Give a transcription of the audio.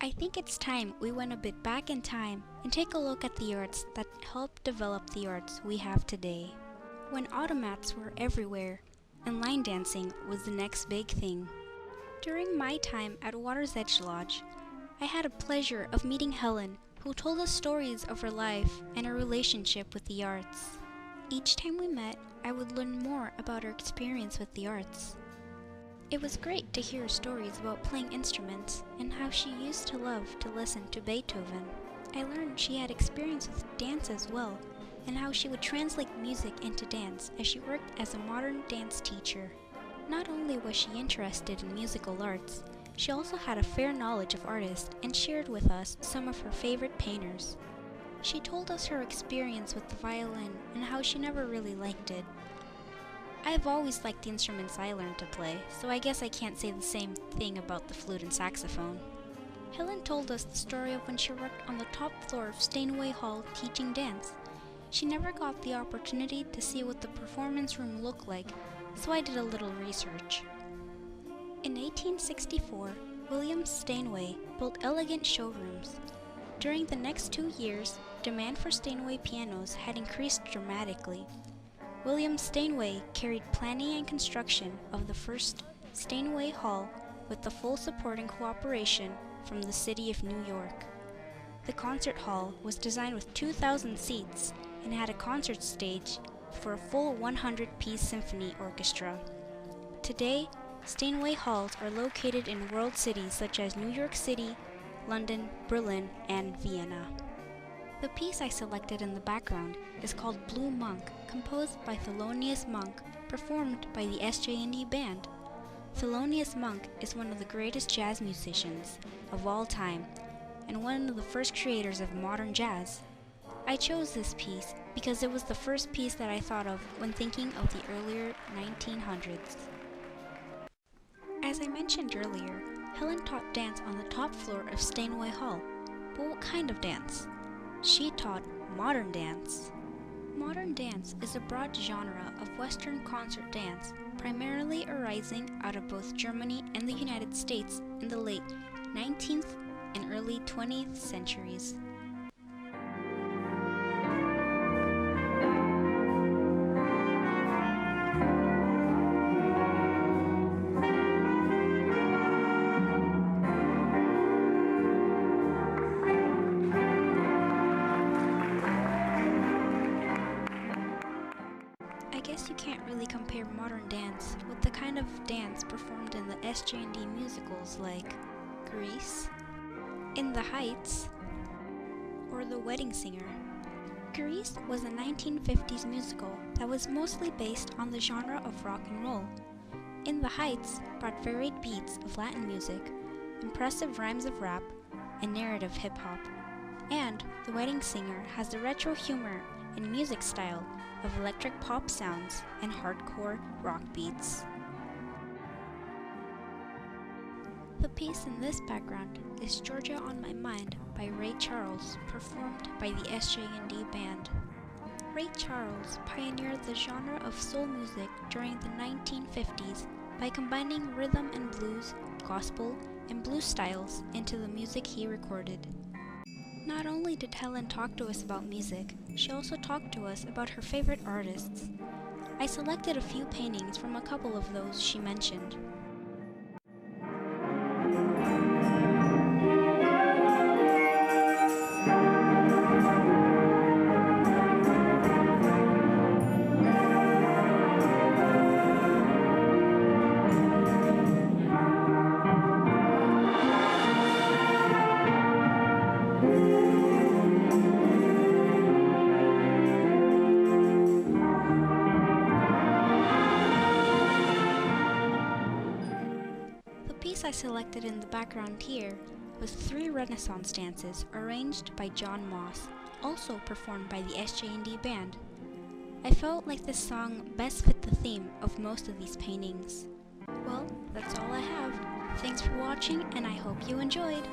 I think it's time we went a bit back in time and take a look at the arts that helped develop the arts we have today. When automats were everywhere and line dancing was the next big thing. During my time at WaterEdge Lodge, I had a pleasure of meeting Helen, who told us stories of her life and her relationship with the arts. Each time we met, I would learn more about her experience with the arts. It was great to hear stories about playing instruments and how she used to love to listen to Beethoven. I learned she had experience with dance as well, and how she would translate music into dance as she worked as a modern dance teacher. Not only was she interested in musical arts, she also had a fair knowledge of artists and shared with us some of her favorite painters. She told us her experience with the violin and how she never really liked it. I've always liked the instruments I learned to play, so I guess I can't say the same thing about the flute and saxophone. Helen told us the story of when she worked on the top floor of Steinway Hall teaching dance. She never got the opportunity to see what the performance room looked like, so I did a little research. In 1864, William Steinway built elegant showrooms. During the next 2 years, demand for Steinway pianos had increased dramatically. William Steinway carried planning and construction of the first Steinway Hall with the full support and cooperation from the city of New York. The concert hall was designed with 2,000 seats and had a concert stage for a full 100-piece symphony orchestra. Today, Steinway halls are located in world cities such as New York City, London, Berlin, and Vienna. The piece I selected in the background is called Blue Monk, composed by Thelonious Monk, performed by the SJ&D Band. Thelonious Monk is one of the greatest jazz musicians of all time and one of the first creators of modern jazz. I chose this piece because it was the first piece that I thought of when thinking of the earlier 1900s. As I mentioned earlier, Helen taught dance on the top floor of Steinway Hall. But what kind of dance? She taught modern dance. Modern dance is a broad genre of Western concert dance, primarily arising out of both Germany and the United States in the late 19th and early 20th centuries. I guess you can't really compare modern dance with the kind of dance performed in the SJ&D musicals like Grease, In the Heights, or The Wedding Singer. Grease was a 1950s musical that was mostly based on the genre of rock and roll. In the Heights brought varied beats of Latin music, impressive rhymes of rap, and narrative hip-hop. And The Wedding Singer has the retro humor and music style of electric pop sounds and hardcore rock beats. The piece in this background is Georgia on My Mind by Ray Charles, performed by the SJ&D Band. Ray Charles pioneered the genre of soul music during the 1950s by combining rhythm and blues, gospel, and blues styles into the music he recorded. Not only did Helen talk to us about music, she also talked to us about her favorite artists. I selected a few paintings from a couple of those she mentioned. The piece I selected in the background here was 3 Renaissance dances arranged by John Moss, also performed by the SJ&D Band. I felt like this song best fit the theme of most of these paintings. Well, that's all I have. Thanks for watching, and I hope you enjoyed!